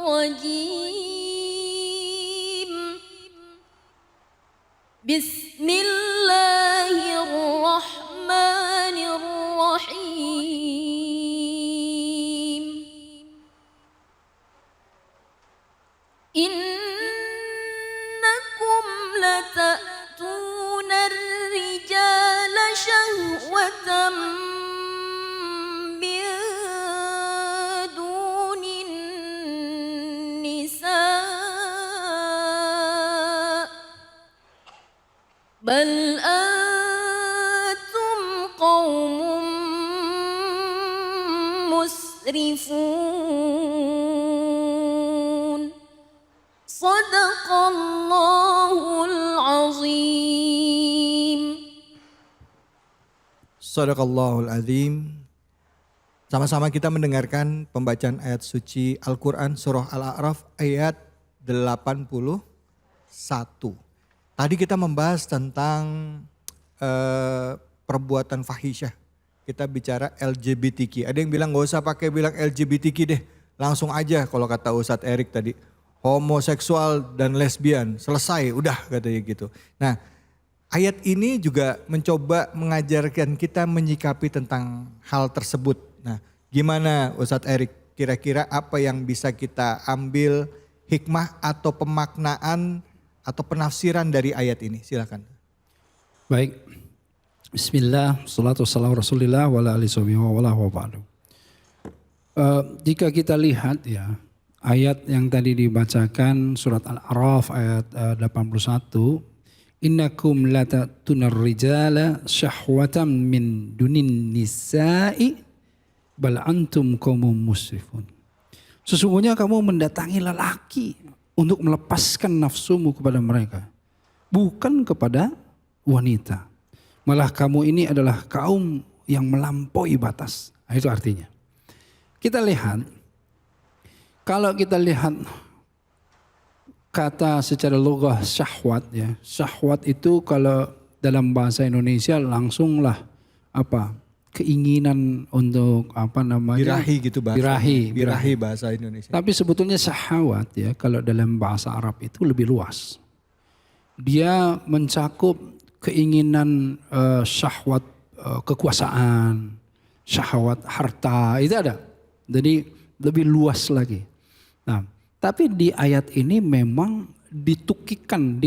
الرجيم بسم الله الرحمن الرحيم إنكم لتأتون الرجال شهوة من دون النساء بل أنتم قوم مسرفون صدق الله العظيم. Sadaqallahul Azim. Sama-sama kita mendengarkan pembacaan ayat suci Al-Quran surah Al-A'raf ayat 81. Tadi kita membahas tentang perbuatan fahisyah. Kita bicara LGBTQ. Ada yang bilang gak usah pakai bilang LGBTQ deh. Langsung aja kalau kata Ustadz Erik tadi. Homoseksual dan lesbian. Selesai udah katanya gitu. Nah ayat ini juga mencoba mengajarkan kita menyikapi tentang hal tersebut. Nah gimana Ustadz Erik? Kira-kira apa yang bisa kita ambil hikmah atau pemaknaan atau penafsiran dari ayat ini? Silakan. Baik. Bismillah, salatu wassalamu rasulillah wa ala alihi wa ba'du. Jika kita lihat ya, ayat yang tadi dibacakan surat Al-A'raf ayat 81, innakum latatuna rijala syahwatan min dunin nisa'i bal antum qaumun musrifun. Sesungguhnya kamu mendatangi lelaki untuk melepaskan nafsumu kepada mereka, bukan kepada wanita. Malah kamu ini adalah kaum yang melampaui batas. Nah, itu artinya. Kita lihat, kalau kita lihat kata secara lughah syahwat ya. Syahwat itu kalau dalam bahasa Indonesia langsunglah apa? Keinginan untuk apa namanya? Birahi gitu bahasa. Birahi bahasa Indonesia. Tapi sebetulnya syahwat ya kalau dalam bahasa Arab itu lebih luas. Dia mencakup keinginan syahwat kekuasaan, syahwat harta, itu ada. Jadi lebih luas lagi. Nah, tapi di ayat ini memang ditukikan,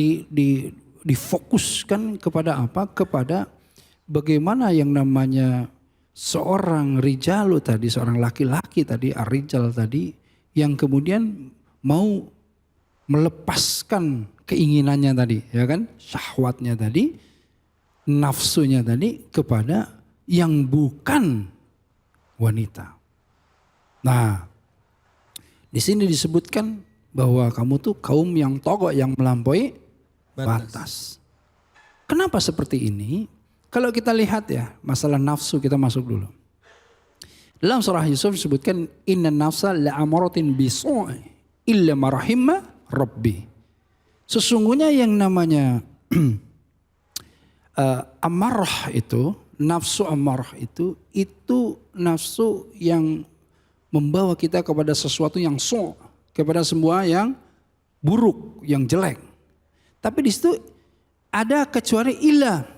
difokuskan kepada apa? Kepada bagaimana yang namanya seorang rijalu tadi, seorang laki-laki tadi, ar-rijal tadi, yang kemudian mau melepaskan keinginannya tadi, ya kan? Syahwatnya tadi, nafsunya tadi kepada yang bukan wanita. Nah, di sini disebutkan bahwa kamu tuh kaum yang togok, yang melampaui batas. Kenapa seperti ini? Kalau kita lihat ya, masalah nafsu kita masuk dulu. Dalam surah Yusuf disebutkan inna nafsa la'amaratin bisu'i illa marahimma rabbi. Sesungguhnya yang namanya amarah itu, nafsu amarah itu nafsu yang membawa kita kepada sesuatu yang kepada semua yang buruk, yang jelek. Tapi di situ ada kecuali illa.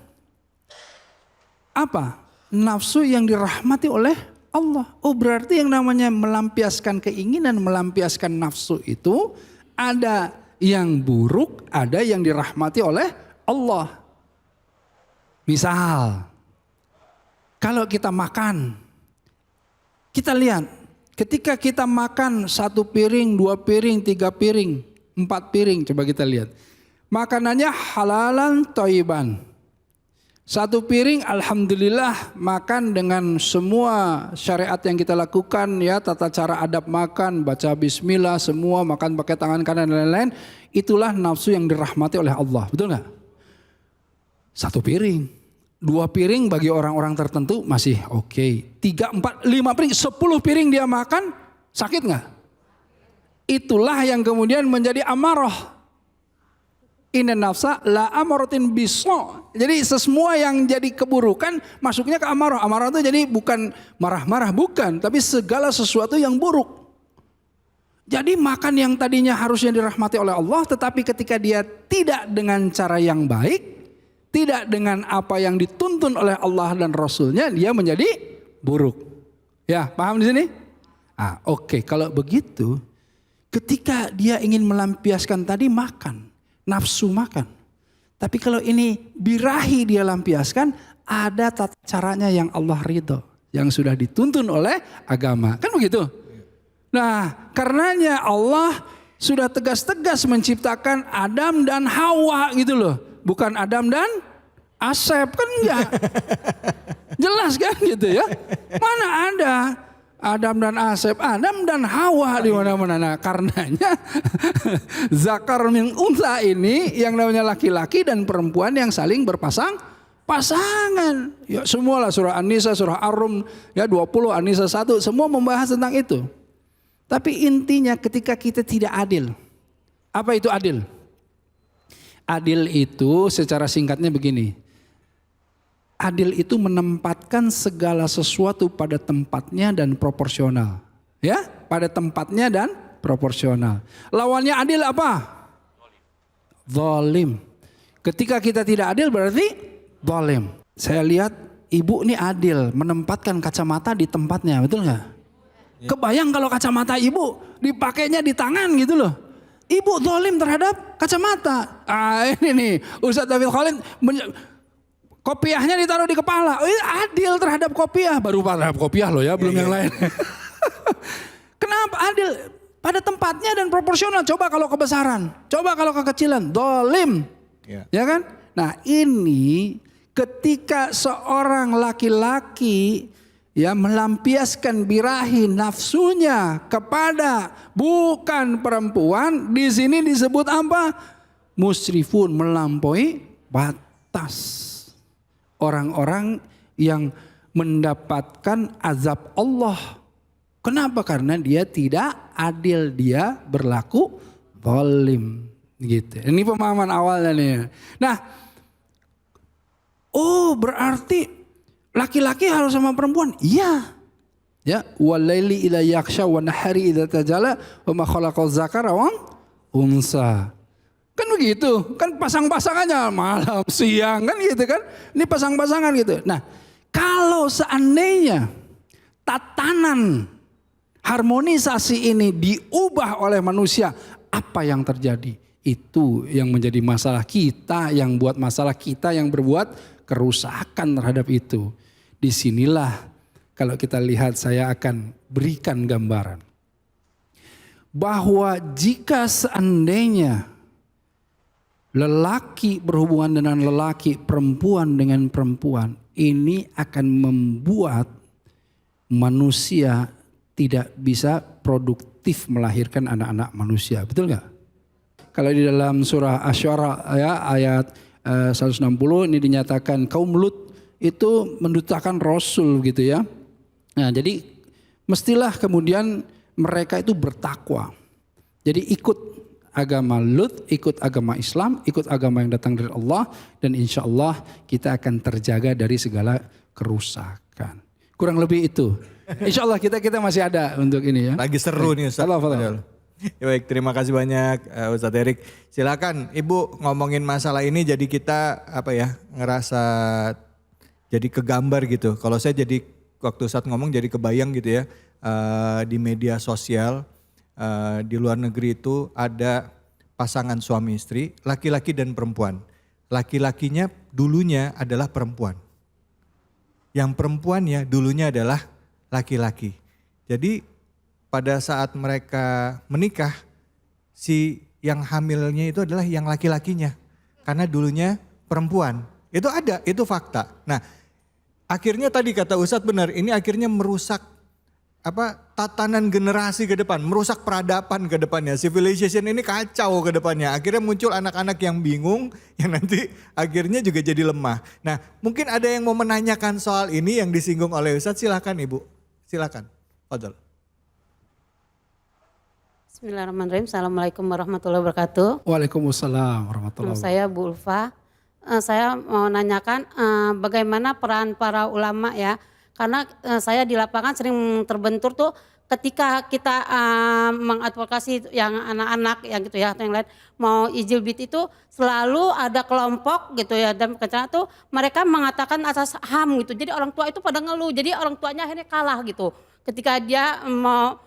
Apa? Nafsu yang dirahmati oleh Allah. Oh berarti yang namanya melampiaskan keinginan, melampiaskan nafsu itu ada yang buruk, ada yang dirahmati oleh Allah. Misal, kalau kita makan, kita lihat ketika kita makan 1 piring, 2 piring, 3 piring, 4 piring, coba kita lihat. Makanannya halalan thayyiban. 1 piring alhamdulillah makan dengan semua syariat yang kita lakukan ya, tata cara adab makan, baca bismillah, semua makan pakai tangan kanan dan lain-lain. Itulah nafsu yang dirahmati oleh Allah, betul nggak? 1 piring. 2 piring bagi orang-orang tertentu masih oke. 3, 4, 5 piring, 10 piring dia makan, sakit nggak? Itulah yang kemudian menjadi amarah. Inna nafsa la amaratin biso. Jadi semua yang jadi keburukan masuknya ke amarah. Amarah itu jadi bukan marah-marah, bukan. Tapi segala sesuatu yang buruk. Jadi makan yang tadinya harusnya dirahmati oleh Allah, tetapi ketika dia tidak dengan cara yang baik, tidak dengan apa yang dituntun oleh Allah dan Rasulnya, dia menjadi buruk. Ya, paham di sini? Oke, kalau begitu, ketika dia ingin melampiaskan tadi makan, nafsu makan. Tapi kalau ini birahi dia lampiaskan, ada tata caranya yang Allah ridho, yang sudah dituntun oleh agama. Kan begitu? Nah, karenanya Allah sudah tegas-tegas menciptakan Adam dan Hawa gitu loh. Bukan Adam dan Asep, kan enggak. Jelas kan gitu ya. Mana ada Adam dan Asep, Adam dan Hawa di mana-mana. Nah, karenanya zakar min unsa ini yang namanya laki-laki dan perempuan yang saling pasangan. Ya semualah surah An-Nisa, surah Ar-Rum ya 20, An-Nisa 1 semua membahas tentang itu. Tapi intinya ketika kita tidak adil. Apa itu adil? Adil itu secara singkatnya begini. Adil itu menempatkan segala sesuatu pada tempatnya dan proporsional. Ya, pada tempatnya dan proporsional. Lawannya adil apa? Zalim. Ketika kita tidak adil berarti zalim. Saya lihat ibu ini adil, menempatkan kacamata di tempatnya, betul nggak? Kebayang kalau kacamata ibu dipakainya di tangan gitu loh. Ibu zalim terhadap kacamata. Ini nih Ustadz David Khalid kopiahnya ditaruh di kepala. Adil terhadap kopiah. Baru terhadap kopiah loh ya, belum yang lain. Kenapa adil? Pada tempatnya dan proporsional. Coba kalau kebesaran, coba kalau kekecilan. Zalim. Ya kan? Nah ini ketika seorang laki-laki ya melampiaskan birahi nafsunya kepada bukan perempuan, di sini disebut apa? Musrifun, melampaui batas. Orang-orang yang mendapatkan azab Allah. Kenapa? Karena dia tidak adil, dia berlaku zalim gitu. Ini pemahaman awalnya nih. Nah, berarti laki-laki harus sama perempuan? Iya. Ya, walaili ila yaksha wa nahari idza tajala wa ma khalaqaz zakara wa unsa. Kan begitu, kan pasang-pasangannya malam siang kan gitu kan. Ini pasang-pasangan gitu. Nah, kalau seandainya tatanan harmonisasi ini diubah oleh manusia, apa yang terjadi? Itu yang menjadi masalah kita, yang buat masalah kita yang berbuat kerusakan terhadap itu. Disinilah kalau kita lihat saya akan berikan gambaran. Bahwa jika seandainya lelaki berhubungan dengan lelaki, perempuan dengan perempuan, ini akan membuat manusia tidak bisa produktif melahirkan anak-anak manusia. Betul nggak? Kalau di dalam surah Asy-Syu'ara ya, ayat 160 ini dinyatakan kaum Lut itu mendustakan Rasul gitu ya. Nah jadi mestilah kemudian mereka itu bertakwa. Jadi ikut agama Lut, ikut agama Islam, ikut agama yang datang dari Allah. Dan insya Allah kita akan terjaga dari segala kerusakan. Kurang lebih itu. Insya Allah kita masih ada untuk ini ya. Lagi seru nih Ustaz. Ya baik, terima kasih banyak Ustadz Erik. Silakan Ibu ngomongin masalah ini jadi kita ngerasa jadi kegambar gitu. Kalau saya jadi waktu saat ngomong jadi kebayang gitu ya, di media sosial di luar negeri itu ada pasangan suami istri, laki-laki dan perempuan. Laki-lakinya dulunya adalah perempuan. Yang perempuannya dulunya adalah laki-laki. Jadi pada saat mereka menikah, si yang hamilnya itu adalah yang laki-lakinya. Karena dulunya perempuan. Itu ada, itu fakta. Nah, akhirnya tadi kata Ustadz benar, ini akhirnya merusak tatanan generasi ke depan, merusak peradaban ke depannya. Civilization ini kacau ke depannya. Akhirnya muncul anak-anak yang bingung, yang nanti akhirnya juga jadi lemah. Nah, mungkin ada yang mau menanyakan soal ini yang disinggung oleh Ustadz, silakan Ibu. Silakan. Fadhal. Bismillahirrahmanirrahim. Assalamualaikum warahmatullahi wabarakatuh. Waalaikumsalam warahmatullahi wabarakatuh. Saya Bu Ulfa. Saya mau nanyakan bagaimana peran para ulama ya. Karena saya di lapangan sering terbentur tuh ketika kita mengadvokasi yang anak-anak yang gitu ya atau yang lain mau IJLBT itu selalu ada kelompok gitu ya dan kecenderungan tuh mereka mengatakan asas HAM gitu. Jadi orang tua itu pada ngeluh. Jadi orang tuanya akhirnya kalah gitu. Ketika dia mau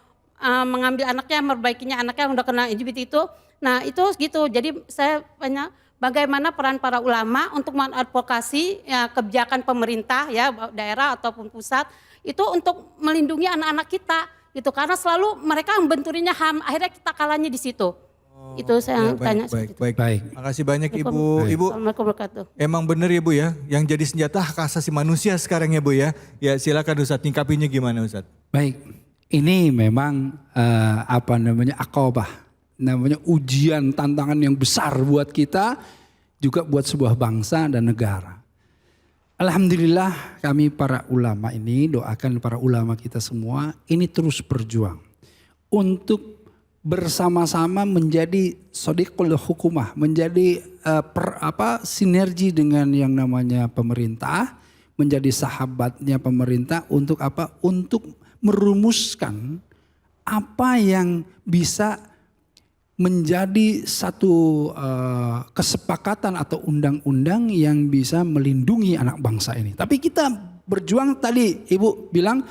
mengambil anaknya, memperbaikinya anaknya yang udah kena IJLBT itu. Nah itu gitu. Jadi saya banyak bagaimana peran para ulama untuk mengadvokasi ya, kebijakan pemerintah ya daerah ataupun pusat itu untuk melindungi anak-anak kita gitu karena selalu mereka membenturinya HAM akhirnya kita kalahnya di situ. Itu saya tanya. Baik. Makasih banyak Ibu. Ibu, Assalamualaikum warahmatullahi wabarakatuh. emang bener ya Bu ya, yang jadi senjata hak asasi manusia sekarang ya Bu ya. Ya silakan Ustadz, nyingkapinya gimana Ustadz? Baik, ini memang akobah, namanya ujian tantangan yang besar buat kita, juga buat sebuah bangsa dan negara. Alhamdulillah kami para ulama ini, doakan para ulama kita semua ini terus berjuang untuk bersama-sama menjadi sodiqul hukumah, menjadi sinergi dengan yang namanya pemerintah, menjadi sahabatnya pemerintah untuk apa? Untuk merumuskan apa yang bisa menjadi satu kesepakatan atau undang-undang yang bisa melindungi anak bangsa ini. Tapi kita berjuang tadi, Ibu bilang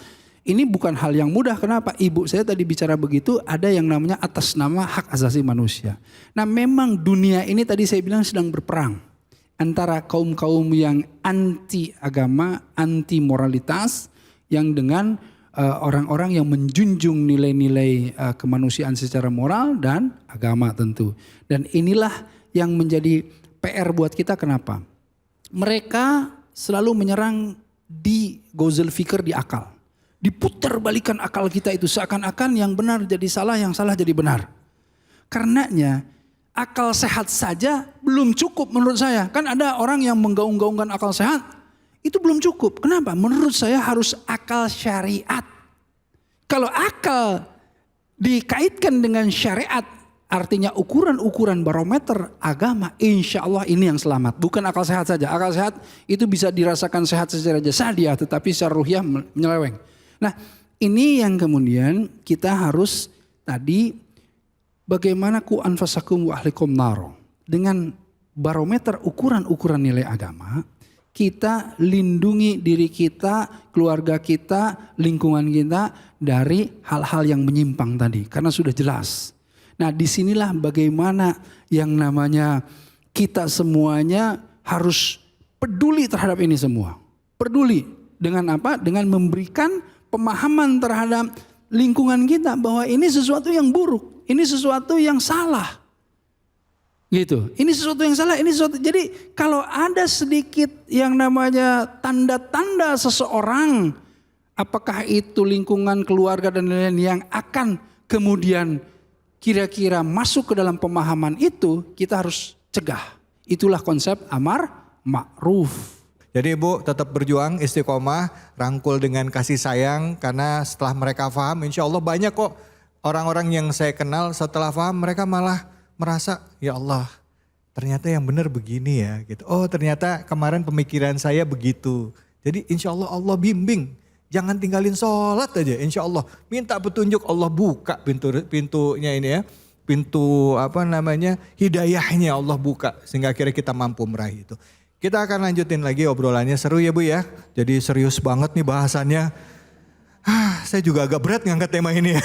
ini bukan hal yang mudah. Kenapa? Ibu saya tadi bicara begitu, ada yang namanya atas nama hak asasi manusia. Nah memang dunia ini tadi saya bilang sedang berperang antara kaum-kaum yang anti agama, anti moralitas, yang dengan orang-orang yang menjunjung nilai-nilai kemanusiaan secara moral dan agama tentu. Dan inilah yang menjadi PR buat kita. Kenapa? Mereka selalu menyerang di gozul fikir, di akal. Diputar balikan akal kita itu seakan-akan yang benar jadi salah, yang salah jadi benar. Karenanya akal sehat saja belum cukup menurut saya. Kan ada orang yang menggaung-gaungkan akal sehat. Itu belum cukup. Kenapa? Menurut saya harus akal syariat. Kalau akal dikaitkan dengan syariat, artinya ukuran-ukuran barometer agama, insya Allah ini yang selamat. Bukan akal sehat saja. Akal sehat itu bisa dirasakan sehat secara jasadiah, tetapi secara ruhiyah menyeleweng. Nah ini yang kemudian kita harus tadi, bagaimana ku anfasakum wa ahlikum naro. Dengan barometer ukuran-ukuran nilai agama, kita lindungi diri kita, keluarga kita, lingkungan kita dari hal-hal yang menyimpang tadi. Karena sudah jelas. Nah disinilah bagaimana yang namanya kita semuanya harus peduli terhadap ini semua. Peduli dengan apa? Dengan memberikan pemahaman terhadap lingkungan kita bahwa ini sesuatu yang buruk. Ini sesuatu yang salah. Gitu. Ini sesuatu yang salah, ini sesuatu. Jadi kalau ada sedikit yang namanya tanda-tanda seseorang, apakah itu lingkungan keluarga dan lain-lain yang akan kemudian kira-kira masuk ke dalam pemahaman itu, kita harus cegah. Itulah konsep amar ma'ruf. Jadi Ibu tetap berjuang, istiqomah, rangkul dengan kasih sayang. Karena setelah mereka paham, insya Allah banyak kok orang-orang yang saya kenal setelah paham mereka malah merasa, ya Allah ternyata yang benar begini ya gitu. Oh ternyata kemarin pemikiran saya begitu. Jadi insya Allah Allah bimbing. Jangan tinggalin sholat aja, insya Allah. Minta petunjuk, Allah buka pintunya ini ya. Pintu hidayahnya Allah buka. Sehingga akhirnya kita mampu meraih itu. Kita akan lanjutin lagi obrolannya, seru ya Bu ya. Jadi serius banget nih bahasannya. Saya juga agak berat ngangkat tema ini ya.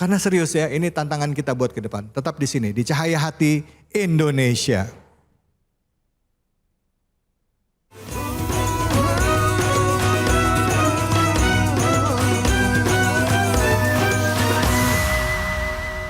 Karena serius ya, ini tantangan kita buat ke depan. Tetap di sini, di Cahaya Hati Indonesia.